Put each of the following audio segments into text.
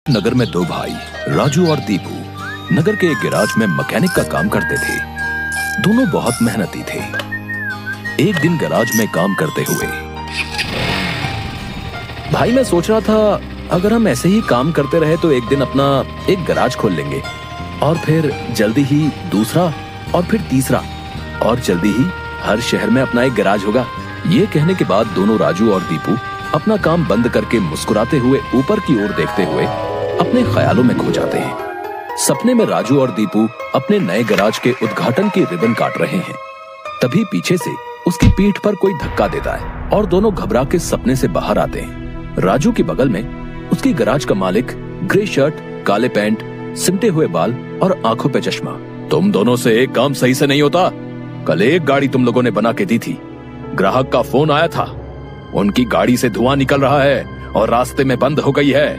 नगर में दो भाई राजू और दीपू नगर के एक गैराज में मैकेनिक का काम करते थे। दोनों बहुत मेहनती थे। एक दिन गैराज में काम करते हुए, भाई मैं सोच रहा था अगर हम ऐसे ही काम करते रहे तो एक दिन अपना एक गैराज खोल लेंगे और फिर जल्दी ही दूसरा और फिर तीसरा और जल्दी ही हर शहर में अपना एक गैराज होगा। ये कहने के बाद दोनों राजू और दीपू अपना काम बंद करके मुस्कुराते हुए ऊपर की ओर देखते हुए अपने ख्यालों में खो जाते हैं। सपने में राजू और दीपू अपने नए गैराज के उद्घाटन की रिबन काट रहे हैं। तभी पीछे से उसकी पीठ पर कोई धक्का देता है और दोनों घबरा के सपने से बाहर आते हैं। राजू के बगल में उसकी गैराज का मालिक, ग्रे शर्ट, काले पैंट, सिमटे हुए बाल और आंखों पे चश्मा। तुम दोनों से एक काम सही से नहीं होता। कल एक गाड़ी तुम लोगों ने बना के दी थी, ग्राहक का फोन आया था, उनकी गाड़ी से धुआं निकल रहा है और रास्ते में बंद हो गई है।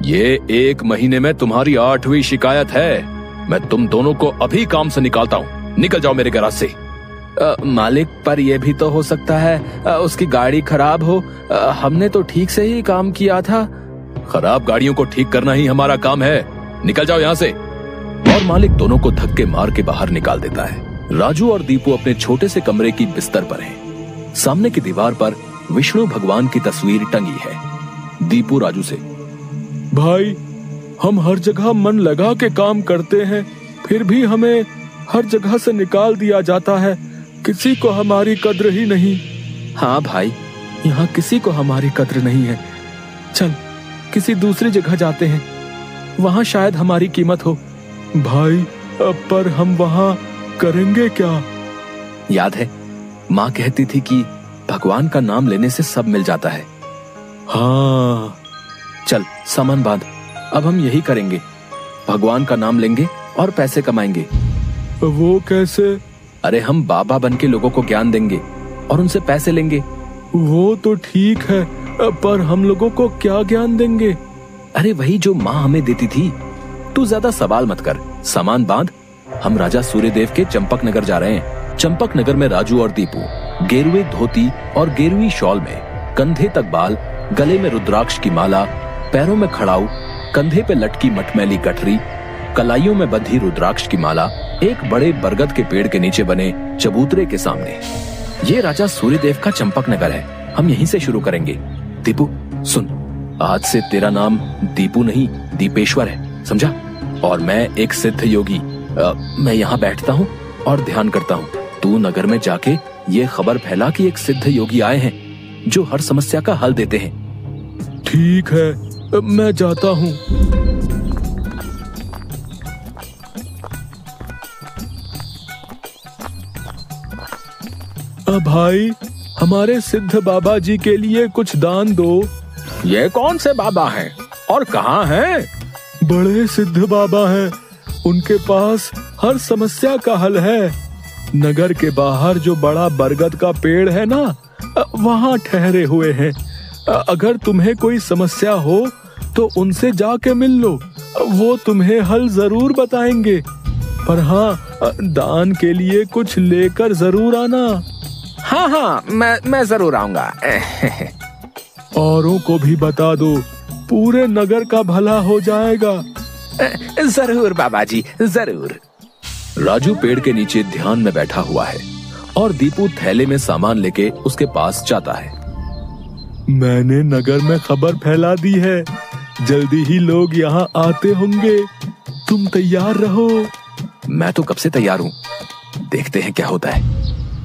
ये 1 महीने में तुम्हारी 8वीं शिकायत है। मैं तुम दोनों को अभी काम से निकालता हूँ। निकल जाओ मेरे गैराज से। मालिक, पर यह भी तो हो सकता है उसकी गाड़ी खराब हो। हमने तो ठीक से ही काम किया था। खराब गाड़ियों को ठीक करना ही हमारा काम है। निकल जाओ यहाँ से। और मालिक दोनों को धक्के मार के बाहर निकाल देता है। राजू और दीपू अपने छोटे से कमरे की बिस्तर पर हैं। सामने की दीवार पर विष्णु भगवान की तस्वीर टंगी है। दीपू राजू से, भाई हम हर जगह मन लगा के काम करते हैं, फिर भी हमें हर जगह से निकाल दिया जाता है। किसी को हमारी कद्र ही नहीं। हाँ भाई, यहाँ किसी को हमारी कद्र नहीं है। चल किसी दूसरी जगह जाते हैं, वहाँ शायद हमारी कीमत हो। भाई पर हम वहाँ करेंगे क्या? याद है माँ कहती थी कि भगवान का नाम लेने से सब मिल जाता है। हाँ चल सामान बांध, अब हम यही करेंगे। भगवान का नाम लेंगे और पैसे कमाएंगे। वो कैसे? अरे हम बाबा बन के लोगों को ज्ञान देंगे और उनसे पैसे लेंगे। वो तो ठीक है, पर हम लोगों को क्या ज्ञान देंगे? अरे वही जो माँ हमें देती थी। तू ज्यादा सवाल मत कर, सामान बांध। हम राजा सूर्यदेव के चंपक नगर जा रहे हैं। चंपक नगर में राजू और दीपू गेरुए धोती और गेरुई शॉल में, कंधे तक बाल, गले में रुद्राक्ष की माला, पैरों में खड़ाऊ, कंधे पे लटकी मटमैली गठरी, कलाइयों में बंधी रुद्राक्ष की माला, एक बड़े बरगद के पेड़ के नीचे बने चबूतरे के सामने। ये राजा सूर्यदेव का चंपक नगर है। हम यहीं से शुरू करेंगे। दीपू सुन, आज से तेरा नाम दीपू नहीं दीपेश्वर है, समझा? और मैं एक सिद्ध योगी। मैं यहाँ बैठता हूँ और ध्यान करता हूँ। तू नगर में जाके ये खबर फैला कि एक सिद्ध योगी आए हैं जो हर समस्या का हल देते हैं। ठीक है, मैं जाता हूँ। भाई हमारे सिद्ध बाबा जी के लिए कुछ दान दो। ये कौन से बाबा हैं और कहाँ हैं? बड़े सिद्ध बाबा हैं, उनके पास हर समस्या का हल है। नगर के बाहर जो बड़ा बरगद का पेड़ है ना, वहाँ ठहरे हुए हैं। अगर तुम्हें कोई समस्या हो तो उनसे जाके मिल लो, वो तुम्हें हल जरूर बताएंगे। पर हाँ, दान के लिए कुछ लेकर जरूर आना। हाँ, मैं जरूर आऊंगा। औरों को भी बता दो, पूरे नगर का भला हो जाएगा। जरूर बाबा जी, जरूर। राजू पेड़ के नीचे ध्यान में बैठा हुआ है और दीपू थैले में सामान लेके उसके पास जाता है। मैंने नगर में खबर फैला दी है, जल्दी ही लोग यहाँ आते होंगे। तुम तैयार रहो। मैं तो कब से तैयार हूँ, देखते हैं क्या होता है।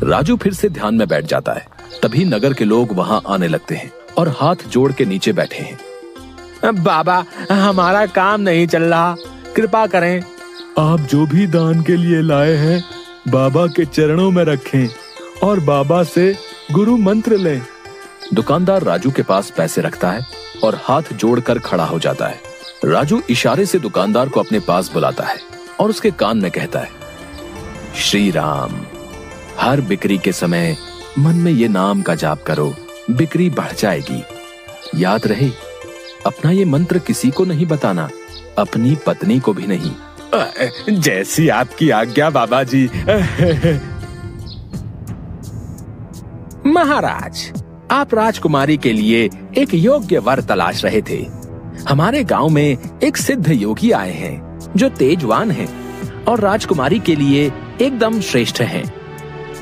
राजू फिर से ध्यान में बैठ जाता है। तभी नगर के लोग वहाँ आने लगते हैं और हाथ जोड़ के नीचे बैठे हैं। बाबा, हमारा काम नहीं चल रहा, कृपा करें। आप जो भी दान के लिए लाए हैं बाबा के चरणों में रखें और बाबा से गुरु मंत्र लें। दुकानदार राजू के पास पैसे रखता है और हाथ जोड़कर खड़ा हो जाता है। राजू इशारे से दुकानदार को अपने पास बुलाता है और उसके कान में कहता है, श्री राम, हर बिक्री के समय मन में ये नाम का जाप करो, बिक्री बढ़ जाएगी। याद रहे, अपना ये मंत्र किसी को नहीं बताना, अपनी पत्नी को भी नहीं। जैसी आपकी आज्ञा बाबा जी। महाराज, आप राजकुमारी के लिए एक योग्य वर तलाश रहे थे। हमारे गांव में एक सिद्ध योगी आए हैं जो तेजवान हैं और राजकुमारी के लिए एकदम श्रेष्ठ हैं।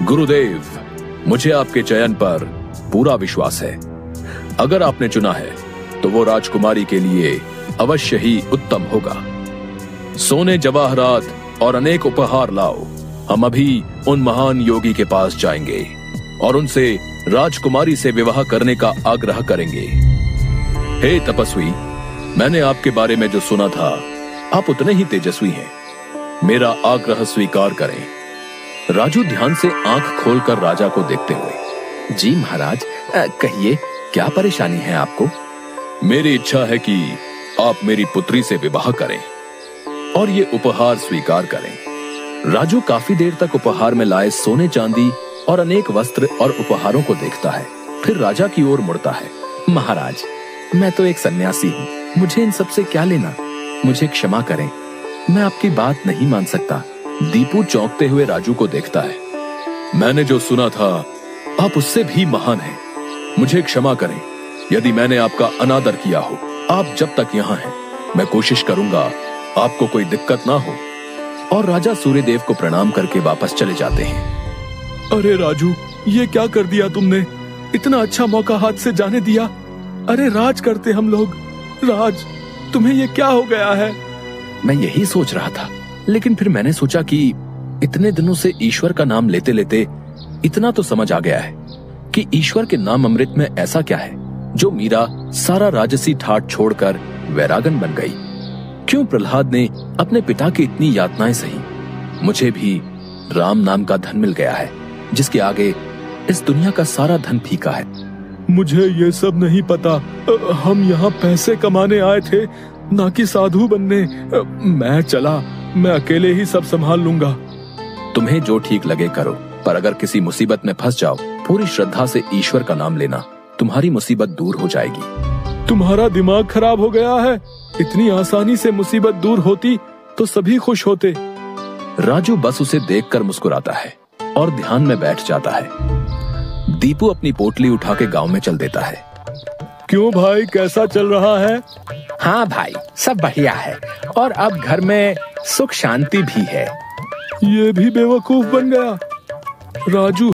गुरुदेव, मुझे आपके चयन पर पूरा विश्वास है। अगर आपने चुना है तो वो राजकुमारी के लिए अवश्य ही उत्तम होगा। सोने, जवाहरात और अनेक उपहार लाओ। हम अभी उन महान योगी के पास जाएंगे और उनसे राजकुमारी से विवाह करने का आग्रह करेंगे। हे तपस्वी, मैंने आपके बारे में जो सुना था, आप उतने ही तेजस्वी हैं। मेरा आग्रह स्वीकार करें। राजू ध्यान से आंख खोलकर राजा को देखते हुए, जी महाराज, कहिए क्या परेशानी है आपको? मेरी इच्छा है कि आप मेरी पुत्री से विवाह करें और ये उपहार स्वीकार करें। राजू काफी देर तक उपहार में लाए सोने, चांदी और अनेक वस्त्र और उपहारों को देखता है, फिर राजा की ओर मुड़ता है। महाराज, मैं तो एक सन्यासी हूँ, मुझे इन सब से क्या लेना? मुझे क्षमा करें, मैं आपकी बात नहीं मान सकता। दीपू चौंकते हुए राजू को देखता है। मैंने जो सुना था, आप उससे भी महान हैं। मुझे क्षमा करें यदि मैंने आपका अनादर किया हो। आप जब तक यहाँ हैं, मैं कोशिश करूंगा आपको कोई दिक्कत ना हो। और राजा सूर्यदेव को प्रणाम करके वापस चले जाते हैं। अरे राजू, ये क्या कर दिया तुमने? इतना अच्छा मौका हाथ से जाने दिया। अरे राज करते हम लोग। राज, तुम्हें ये क्या हो गया है? मैं यही सोच रहा था, लेकिन फिर मैंने सोचा कि इतने दिनों से ईश्वर का नाम लेते लेते इतना तो समझ आ गया है कि ईश्वर के नाम अमृत में ऐसा क्या है जो मीरा सारा राजसी ठाट छोड़कर वैरागन बन गई। क्यों प्रहलाद ने अपने पिता की इतनी यातनाएं सही? मुझे भी राम नाम का धन मिल गया है जिसके आगे इस दुनिया का सारा धन फीका है। मुझे ये सब नहीं पता। हम यहाँ पैसे कमाने आए थे, ना कि साधु बनने। मैं चला, मैं अकेले ही सब संभाल लूंगा। तुम्हें जो ठीक लगे करो, पर अगर किसी मुसीबत में फंस जाओ, पूरी श्रद्धा से ईश्वर का नाम लेना, तुम्हारी मुसीबत दूर हो जाएगी। तुम्हारा दिमाग खराब हो गया है? इतनी आसानी से मुसीबत दूर होती तो सभी खुश होते। राजू बस उसे देखकर मुस्कुराता है और ध्यान में बैठ जाता है। दीपू अपनी पोटली उठा के गांव में चल देता है। क्यों भाई, कैसा चल रहा है? हाँ भाई, सब बढ़िया है और अब घर में सुख शांति भी है। ये भी बेवकूफ बन गया। राजू